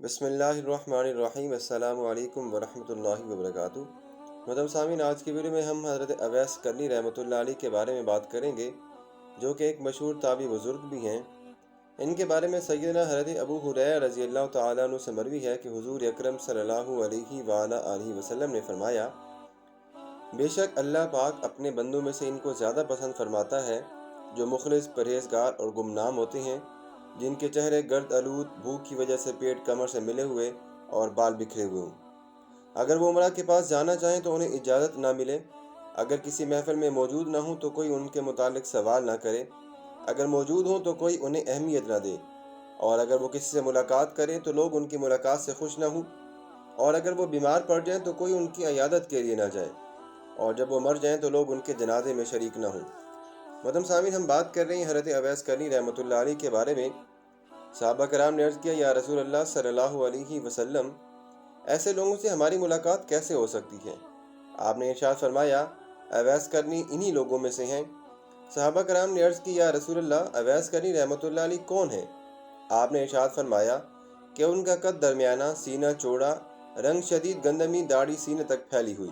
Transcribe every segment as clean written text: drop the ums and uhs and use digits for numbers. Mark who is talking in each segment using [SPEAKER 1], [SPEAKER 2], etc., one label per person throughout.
[SPEAKER 1] بسم اللہ الرحمن الرحیم۔ السلام علیکم ورحمۃ اللہ وبرکاتہ۔ محترم سامعین، آج کی ویڈیو میں ہم حضرت اویس کرنی رحمۃ اللہ علیہ کے بارے میں بات کریں گے، جو کہ ایک مشہور تابعی بزرگ بھی ہیں۔ ان کے بارے میں سیدنا حضرت ابو ہریرہ رضی اللہ تعالیٰ عنہ سے مروی ہے کہ حضور اکرم صلی اللہ علیہ وآلہ وسلم نے فرمایا، بے شک اللہ پاک اپنے بندوں میں سے ان کو زیادہ پسند فرماتا ہے جو مخلص، پرہیزگار اور گمنام ہوتے ہیں، جن کے چہرے گرد آلود، بھوک کی وجہ سے پیٹ کمر سے ملے ہوئے اور بال بکھرے ہوئے ہوں۔ اگر وہ عمرہ کے پاس جانا چاہیں تو انہیں اجازت نہ ملے۔ اگر کسی محفل میں موجود نہ ہوں تو کوئی ان کے متعلق سوال نہ کرے۔ اگر موجود ہوں تو کوئی انہیں اہمیت نہ دے، اور اگر وہ کسی سے ملاقات کریں تو لوگ ان کی ملاقات سے خوش نہ ہوں، اور اگر وہ بیمار پڑ جائیں تو کوئی ان کی عیادت کے لیے نہ جائے، اور جب وہ مر جائیں تو لوگ ان کے جنازے میں شریک نہ ہوں۔ محترم سامعین، ہم بات کر رہے ہیں حضرت اویس کرنی رحمۃ اللہ علیہ کے بارے میں۔ صحابہ کرام نے عرض کیا، یا رسول اللہ صلی اللہ علیہ وسلم، ایسے لوگوں سے ہماری ملاقات کیسے ہو سکتی ہے؟ آپ نے ارشاد فرمایا، اویس کرنی انہی لوگوں میں سے ہیں۔ صحابہ کرام نے عرض کی، یا رسول اللہ، اویس کرنی رحمۃ اللہ علیہ کون ہیں؟ آپ نے ارشاد فرمایا کہ ان کا قد درمیانہ، سینہ چوڑا، رنگ شدید گندمی، داڑھی سینے تک پھیلی ہوئی،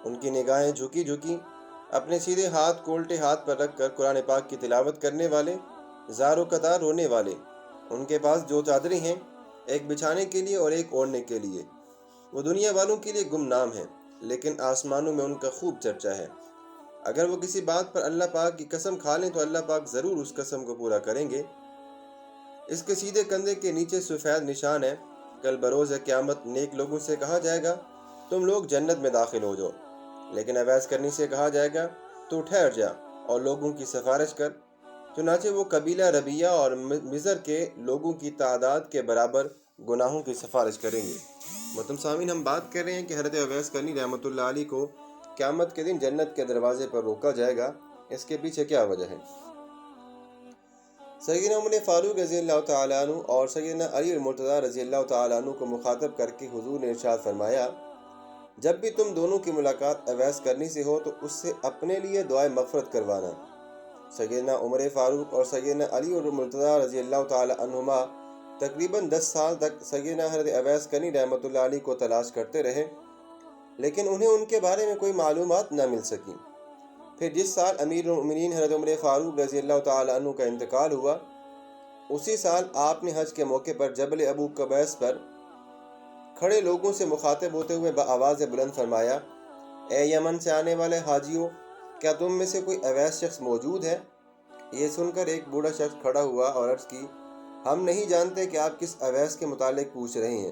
[SPEAKER 1] ان کی نگاہیں جھکی جھکی، اپنے سیدھے ہاتھ کولٹے ہاتھ پر رکھ کر قرآن پاک کی تلاوت کرنے والے، زار و قطار رونے والے۔ ان کے پاس دو چادریں ہیں، ایک بچھانے کے لیے اور ایک اوڑھنے کے لیے۔ وہ دنیا والوں کے لیے گمنام ہیں، لیکن آسمانوں میں ان کا خوب چرچا ہے۔ اگر وہ کسی بات پر اللہ پاک کی قسم کھا لیں تو اللہ پاک ضرور اس قسم کو پورا کریں گے۔ اس کے سیدھے کندھے کے نیچے سفید نشان ہے۔ کل بروز قیامت نیک لوگوں سے کہا جائے گا، تم لوگ جنت میں داخل ہو جاؤ، لیکن اویس کرنی سے کہا جائے گا، تو ٹھہر جا اور لوگوں کی سفارش کر۔ چنانچہ وہ قبیلہ ربیہ اور مضر کے لوگوں کی تعداد کے برابر گناہوں کی سفارش کریں گے۔ محترم سامعین، ہم بات کر رہے ہیں کہ حضرت اویس کرنی رحمۃ اللہ علیہ کو قیامت کے دن جنت کے دروازے پر روکا جائے گا۔ اس کے پیچھے کیا وجہ ہے؟ سیدنا عمر فاروق رضی اللہ تعالیٰ عنہ اور سیدنا علی المرتضیٰ رضی اللہ تعالیٰ عنہ کو مخاطب کر کے حضور نے ارشاد فرمایا، جب بھی تم دونوں کی ملاقات اویس کرنی سے ہو تو اس سے اپنے لیے دعائے مغفرت کروانا۔ سیدنا عمر فاروق اور سیدنا علی المرتضیٰ رضی اللہ تعالی عنہما تقریباً 10 سال تک سیدنا حضرت اویس کرنی رحمۃ اللہ علیہ کو تلاش کرتے رہے، لیکن انہیں ان کے بارے میں کوئی معلومات نہ مل سکیں۔ پھر جس سال امیر المؤمنین حضرت عمر فاروق رضی اللہ تعالی عنہ کا انتقال ہوا، اسی سال آپ نے حج کے موقع پر جبل ابو قبیس پر کھڑے لوگوں سے مخاطب ہوتے ہوئے بآواز بلند فرمایا، اے یمن سے آنے والے حاجیوں، کیا تم میں سے کوئی اویس شخص موجود ہے؟ یہ سن کر ایک بوڑھا شخص کھڑا ہوا اور عرض کی، ہم نہیں جانتے کہ آپ کس اویس کے متعلق پوچھ رہے ہیں۔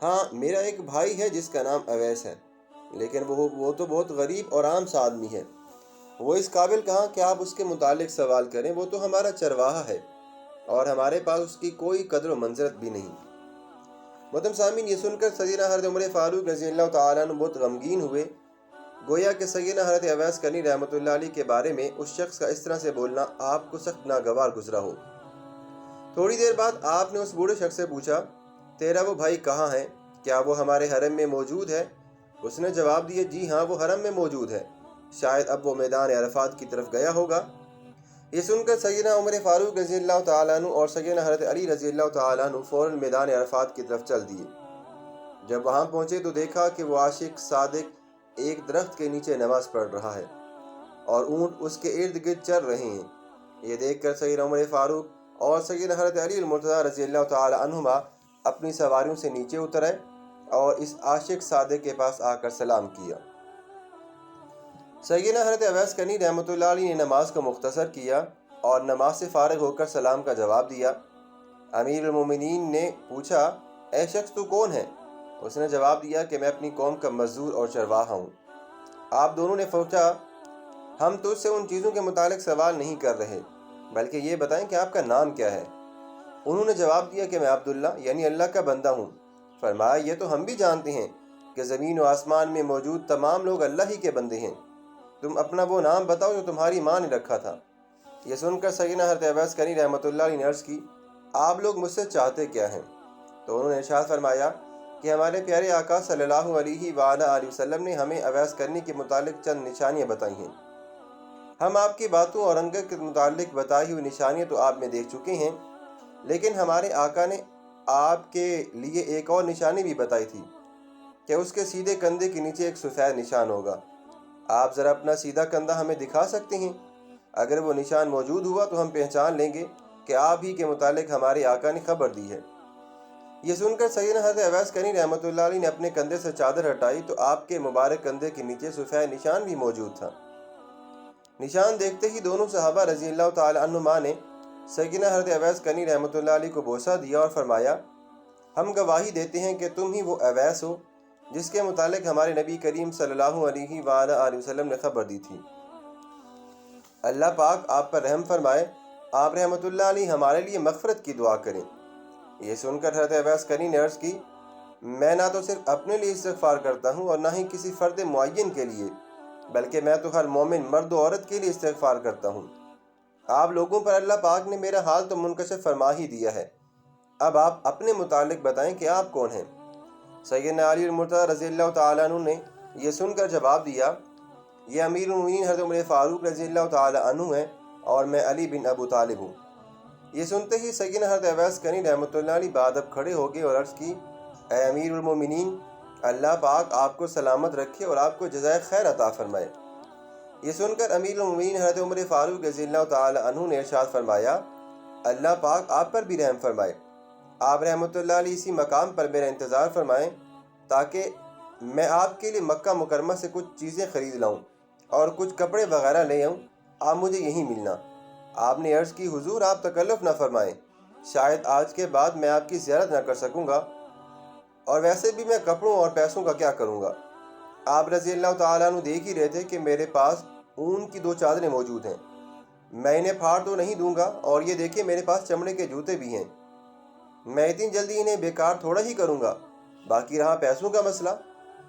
[SPEAKER 1] ہاں، میرا ایک بھائی ہے جس کا نام اویس ہے، لیکن وہ تو بہت غریب اور عام سا آدمی ہے۔ وہ اس قابل کہاں کہ آپ اس کے متعلق سوال کریں، وہ تو ہمارا چرواہا ہے، اور ہمارے پاس اس کی کوئی قدر و منزلت بھی نہیں۔ محترم سامعین، یہ سن کر سیدنا حضرت عمر فاروق رضی اللہ تعالیٰ عنہ بہت غمگین ہوئے، گویا کہ سیدنا حضرت اویس کرنی رحمۃ اللہ علیہ کے بارے میں اس شخص کا اس طرح سے بولنا آپ کو سخت ناگوار گزرا ہو۔ تھوڑی دیر بعد آپ نے اس بوڑھے شخص سے پوچھا، تیرا وہ بھائی کہاں ہے؟ کیا وہ ہمارے حرم میں موجود ہے؟ اس نے جواب دیا، جی ہاں، وہ حرم میں موجود ہے، شاید اب وہ میدان عرفات کی طرف گیا ہوگا۔ یہ سن کر سیدنا عمر فاروق رضی اللہ تعالیٰ عنہ اور سیدنا حضرت علی رضی اللہ تعالیٰ عنہ فوراً میدان عرفات کی طرف چل دیے۔ جب وہاں پہنچے تو دیکھا کہ وہ عاشق صادق ایک درخت کے نیچے نماز پڑھ رہا ہے اور اونٹ اس کے ارد گرد چر رہے ہیں۔ یہ دیکھ کر سیدنا عمر فاروق اور سیدنا حضرت علی المرتضیٰ رضی اللہ تعالی عنہما اپنی سواریوں سے نیچے اترے اور اس عاشق صادق کے پاس آ کر سلام کیا۔ سیدنا حضرت اویس کرنی رحمۃ اللہ علیہ نے نماز کو مختصر کیا اور نماز سے فارغ ہو کر سلام کا جواب دیا۔ امیر المومنین نے پوچھا، اے شخص تو کون ہے؟ اس نے جواب دیا کہ میں اپنی قوم کا مزدور اور چرواہا ہوں۔ آپ دونوں نے پوچھا، ہم تجھ سے ان چیزوں کے متعلق سوال نہیں کر رہے، بلکہ یہ بتائیں کہ آپ کا نام کیا ہے؟ انہوں نے جواب دیا کہ میں عبداللہ یعنی اللہ کا بندہ ہوں۔ فرمایا، یہ تو ہم بھی جانتے ہیں کہ زمین و آسمان میں موجود تمام لوگ اللہ ہی کے بندے ہیں، تم اپنا وہ نام بتاؤ جو تمہاری ماں نے رکھا تھا۔ یہ سن کر سیدنا حضرت اویس کرنی رحمۃ اللہ علیہ نے عرض کی، آپ لوگ مجھ سے چاہتے کیا ہیں؟ تو انہوں نے ارشاد فرمایا کہ ہمارے پیارے آقا صلی اللہ علیہ وآلہ وسلم نے ہمیں اویس کرنی کے متعلق چند نشانیاں بتائی ہیں۔ ہم آپ کی باتوں اور رنگت کے متعلق بتائی ہوئی نشانیاں تو آپ میں دیکھ چکے ہیں، لیکن ہمارے آقا نے آپ کے لیے ایک اور نشانی بھی بتائی تھی کہ اس کے سیدھے کندھے کے نیچے ایک سفید نشان ہوگا۔ آپ ذرا اپنا سیدھا کندھا ہمیں دکھا سکتے ہیں؟ اگر وہ نشان موجود ہوا تو ہم پہچان لیں گے کہ آپ ہی کے متعلق ہمارے آقا نے خبر دی ہے۔ یہ سن کر سیدنا حضرت اویس کرنی رحمۃ اللہ علیہ نے اپنے کندھے سے چادر ہٹائی تو آپ کے مبارک کندھے کے نیچے سفید نشان بھی موجود تھا۔ نشان دیکھتے ہی دونوں صحابہ رضی اللہ تعالی عنہما نے سیدنا حضرت اویس کرنی رحمۃ اللہ علیہ کو بوسہ دیا اور فرمایا، ہم گواہی دیتے ہیں کہ تم ہی وہ اویس ہو جس کے متعلق ہمارے نبی کریم صلی اللہ علیہ وآلہ وسلم نے خبر دی تھی۔ اللہ پاک آپ پر رحم فرمائے، آپ رحمۃ اللہ علیہ ہمارے لیے مغفرت کی دعا کریں۔ یہ سن کر حضرت اویس کرنی نے عرض کی، میں نہ تو صرف اپنے لیے استغفار کرتا ہوں اور نہ ہی کسی فرد معین کے لیے، بلکہ میں تو ہر مومن مرد و عورت کے لیے استغفار کرتا ہوں۔ آپ لوگوں پر اللہ پاک نے میرا حال تو منکشف فرما ہی دیا ہے، اب آپ اپنے متعلق بتائیں کہ آپ کون ہیں؟ سیدنا علی المرتضی رضی اللہ تعالیٰ عنہ نے یہ سن کر جواب دیا، یہ امیر المومنین حضرت عمر فاروق رضی اللہ تعالیٰ عنہ ہیں اور میں علی بن ابو طالب ہوں۔ یہ سنتے ہی سیدنا حضرت اویس کرنی رحمۃ اللہ علیہ بادب کھڑے ہو گئے اور عرض کی، اے امیر المومنین، اللہ پاک آپ کو سلامت رکھے اور آپ کو جزائے خیر عطا فرمائے۔ یہ سن کر امیر المومنین حضرت عمر فاروق رضی اللہ تعالیٰ عنہ نے ارشاد فرمایا، اللہ پاک آپ پر بھی رحم فرمائے۔ آپ رحمۃ اللہ علیہ اسی مقام پر میرا انتظار فرمائیں تاکہ میں آپ کے لیے مکہ مکرمہ سے کچھ چیزیں خرید لاؤں اور کچھ کپڑے وغیرہ لے آؤں، آپ مجھے یہیں ملنا۔ آپ نے عرض کی، حضور آپ تکلف نہ فرمائیں، شاید آج کے بعد میں آپ کی زیارت نہ کر سکوں گا، اور ویسے بھی میں کپڑوں اور پیسوں کا کیا کروں گا؟ آپ رضی اللہ تعالیٰ عنہ دیکھ ہی رہے تھے کہ میرے پاس اون کی 2 چادریں موجود ہیں، میں انہیں پھاڑ تو نہیں دوں گا، اور یہ دیکھیں میرے پاس چمڑے کے جوتے بھی ہیں، میں اتنی جلدی انہیں بیکار تھوڑا ہی کروں گا۔ باقی رہا پیسوں کا مسئلہ،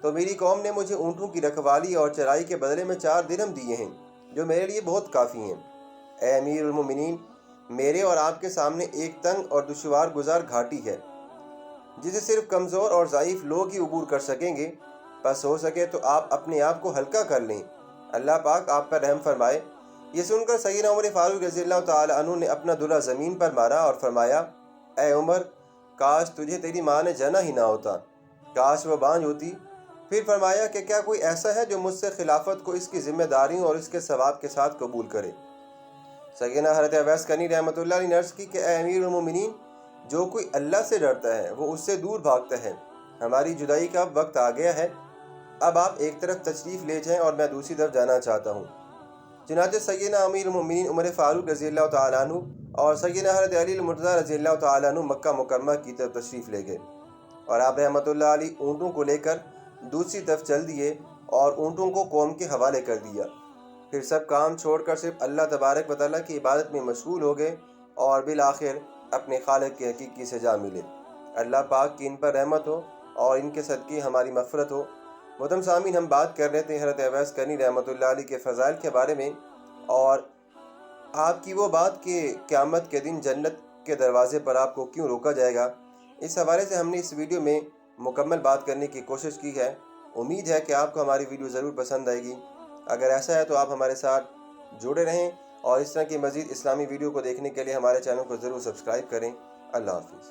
[SPEAKER 1] تو میری قوم نے مجھے اونٹوں کی رکھوالی اور چرائی کے بدلے میں 4 درہم دیے ہیں، جو میرے لیے بہت کافی ہیں۔ اے امیر المومنین، میرے اور آپ کے سامنے ایک تنگ اور دشوار گزار گھاٹی ہے جسے صرف کمزور اور ضعیف لوگ ہی عبور کر سکیں گے، بس ہو سکے تو آپ اپنے آپ کو ہلکا کر لیں، اللہ پاک آپ پر رحم فرمائے۔ یہ سن کر سیدنا عمر فاروق رضی اللہ تعالی عنہ نے اپنا دلہ زمین پر مارا اور فرمایا، اے عمر، کاش تجھے تیری ماں نے جنا ہی نہ ہوتا، کاش وہ بانجھ ہوتی۔ پھر فرمایا کہ کیا کوئی ایسا ہے جو مجھ سے خلافت کو اس کی ذمہ داریوں اور اس کے ثواب کے ساتھ قبول کرے؟ سیدنا حضرت اویس کرنی رحمۃ اللہ علیہ نے عرض کی کہ اے امیر المومنین، جو کوئی اللہ سے ڈرتا ہے وہ اس سے دور بھاگتا ہے، ہماری جدائی کا اب وقت آ گیا ہے، اب آپ ایک طرف تشریف لے جائیں اور میں دوسری طرف جانا چاہتا ہوں۔ چنانچہ سیدنا امیر المومنین عمر فاروق رضی اللہ تعالیٰ عنہ اور سیدنا حضرت علی المرتضی رضی اللہ تعالیٰ عنہ مکہ مکرمہ کی طرف تشریف لے گئے، اور آپ رحمۃ اللہ علیہ اونٹوں کو لے کر دوسری طرف چل دیے اور اونٹوں کو قوم کے حوالے کر دیا۔ پھر سب کام چھوڑ کر صرف اللہ تبارک و تعالیٰ کی عبادت میں مشغول ہو گئے اور بالآخر اپنے خالق کے حقیقی سے جا ملے۔ اللہ پاک کی ان پر رحمت ہو اور ان کے صدقے ہماری مغفرت ہو۔ محترم سامعین، ہم بات کر رہے تھے حضرت اویس کرنی رحمۃ اللہ علیہ کے فضائل کے بارے میں، اور آپ کی وہ بات کہ قیامت کے دن جنت کے دروازے پر آپ کو کیوں روکا جائے گا، اس حوالے سے ہم نے اس ویڈیو میں مکمل بات کرنے کی کوشش کی ہے۔ امید ہے کہ آپ کو ہماری ویڈیو ضرور پسند آئے گی۔ اگر ایسا ہے تو آپ ہمارے ساتھ جڑے رہیں اور اس طرح کی مزید اسلامی ویڈیو کو دیکھنے کے لیے ہمارے چینل کو ضرور سبسکرائب کریں۔ اللہ حافظ۔